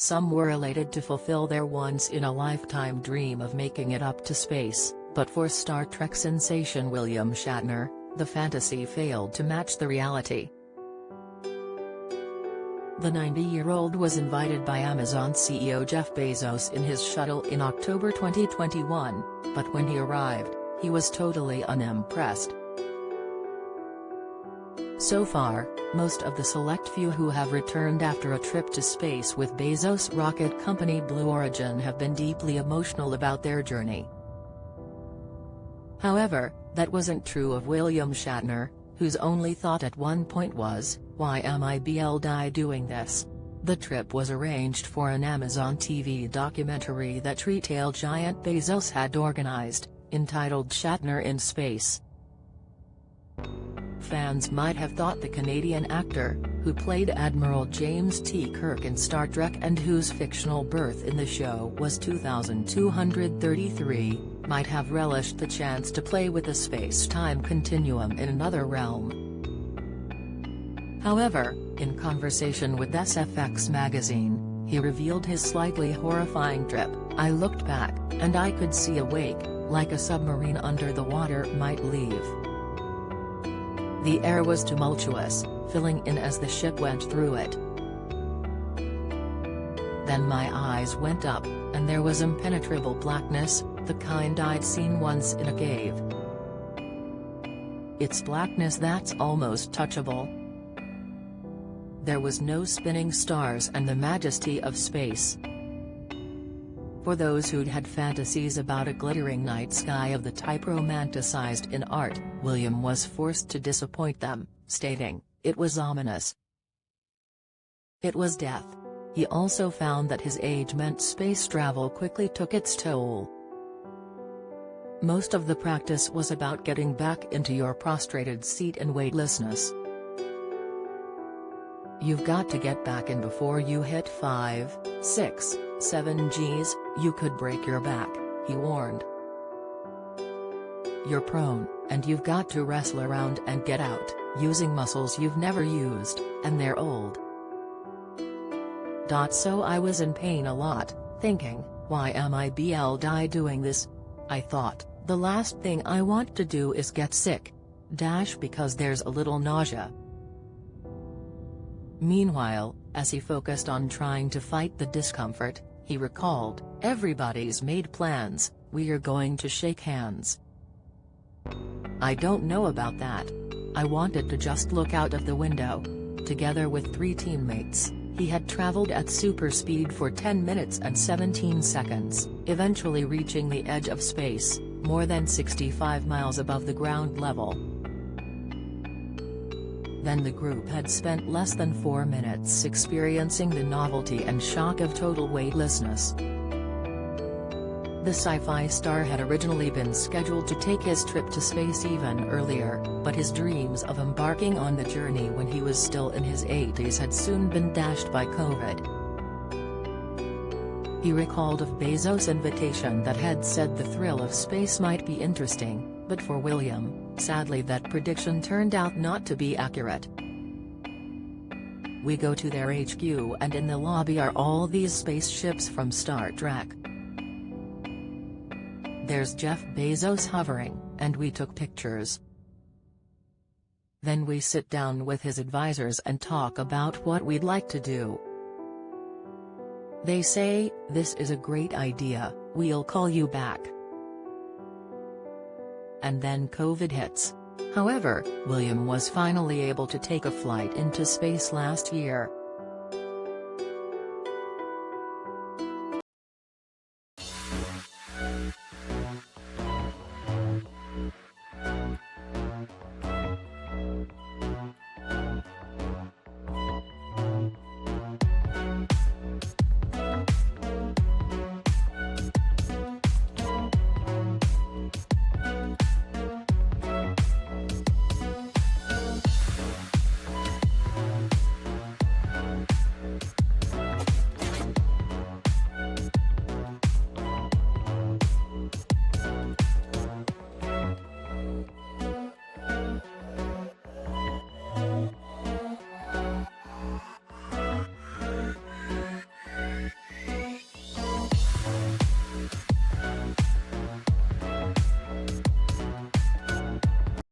Some were elated to fulfill their once-in-a-lifetime dream of making it up to space, but for Star Trek sensation William Shatner, the fantasy failed to match the reality. The 90-year-old was invited by Amazon CEO Jeff Bezos in his shuttle in October 2021, but when he arrived, he was totally unimpressed. So far, most of the select few who have returned after a trip to space with Bezos' rocket company Blue Origin have been deeply emotional about their journey. However, that wasn't true of William Shatner, whose only thought at one point was, "Why am I doing this?" The trip was arranged for an Amazon TV documentary that retail giant Bezos had organized, entitled Shatner in Space. Fans might have thought the Canadian actor, who played Admiral James T. Kirk in Star Trek and whose fictional birth in the show was 2233, might have relished the chance to play with the space-time continuum in another realm. However, in conversation with SFX magazine, he revealed his slightly horrifying trip. "I looked back, and I could see a wake, like a submarine under the water might leave. The air was tumultuous, filling in as the ship went through it. Then my eyes went up, and there was impenetrable blackness, the kind I'd seen once in a cave. It's blackness that's almost touchable. There was no spinning stars and the majesty of space." For those who'd had fantasies about a glittering night sky of the type romanticized in art, William was forced to disappoint them, stating, "It was ominous. It was death." He also found that his age meant space travel quickly took its toll. Most of the practice was about getting back into your prostrated seat and weightlessness. "You've got to get back in before you hit 5, 6, 7 Gs, you could break your back," he warned. "You're prone, and you've got to wrestle around and get out, using muscles you've never used, and they're old. So I was in pain a lot, thinking, why am I doing this? I thought, the last thing I want to do is get sick. Because there's a little nausea." Meanwhile, as he focused on trying to fight the discomfort, he recalled, "Everybody's made plans, we're going to shake hands. I don't know about that. I wanted to just look out of the window." Together with 3 teammates, he had traveled at super speed for 10 minutes and 17 seconds, eventually reaching the edge of space, more than 65 miles above the ground level. Then the group had spent less than 4 minutes experiencing the novelty and shock of total weightlessness. The sci-fi star had originally been scheduled to take his trip to space even earlier, but his dreams of embarking on the journey when he was still in his 80s had soon been dashed by COVID. He recalled of Bezos' invitation that had said the thrill of space might be interesting, but for William, sadly that prediction turned out not to be accurate. "We go to their HQ and in the lobby are all these spaceships from Star Trek. There's Jeff Bezos hovering, and we took pictures. Then we sit down with his advisors and talk about what we'd like to do. They say, this is a great idea, we'll call you back. And then COVID hits. However, William was finally able to take a flight into space last year,